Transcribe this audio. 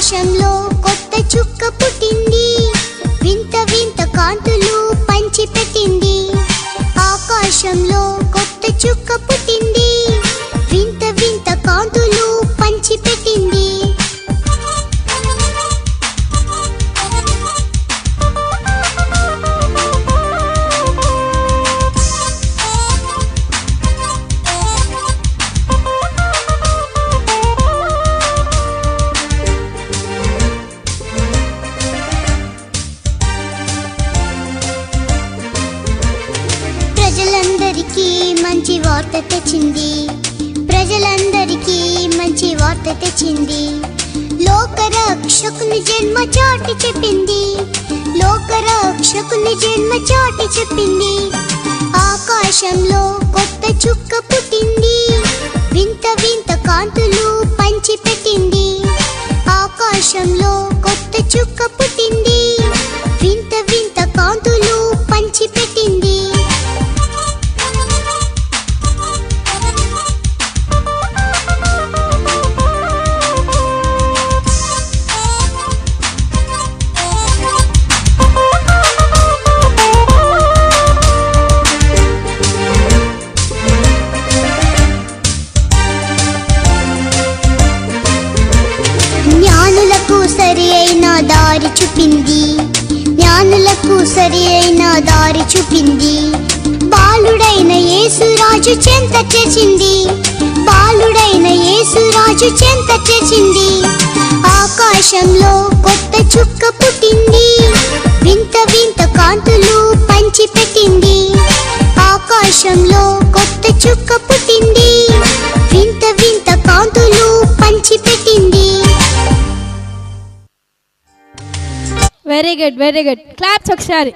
ఆకాశంలో కొత్త చుక్క పుట్టింది, వింత వింత కాంతులు పంచిపెట్టింది. ఆకాశంలో కొత్త చుక్క పుట్టింది, వింత వింత కాంతులు పంచిపెట్టింది. ప్రజలందరికీ మంచి వార్త తెచ్చింది, ప్రజలందరికీ మంచి వార్త తెచ్చింది. లోకరక్షకుని జన్మ చాటి చెప్పింది, లోకరక్షకుని జన్మ చాటి చెప్పింది. ఆకాశంలో కొత్త చుక్క పుట్టింది, వింత వింత కాంతులు పంచిపెట్టింది. ఆకాశంలో కొత్త చుక్క పుట్టింది, వింత వింత కాంతులు పంచిపెట్టింది. జ్ఞానులకు సరి అయిన దారి చూపింది, జ్ఞానులకు సరి అయిన దారి చూపింది. బాలుడైన యేసురాజు చెంత చేసింది, బాలుడైన యేసురాజు చెంత చేసింది. ఆకాశంలో కొత్త చుక్క పుట్టింది, వింత వింత కాంతులు పంచిపెట్టింది. ఆకాశంలో కొత్త చుక్క పుట్టింది, వింత వింత కాంతులు పంచిపెట్టింది. Very good, very good. Claps ఒకసారి.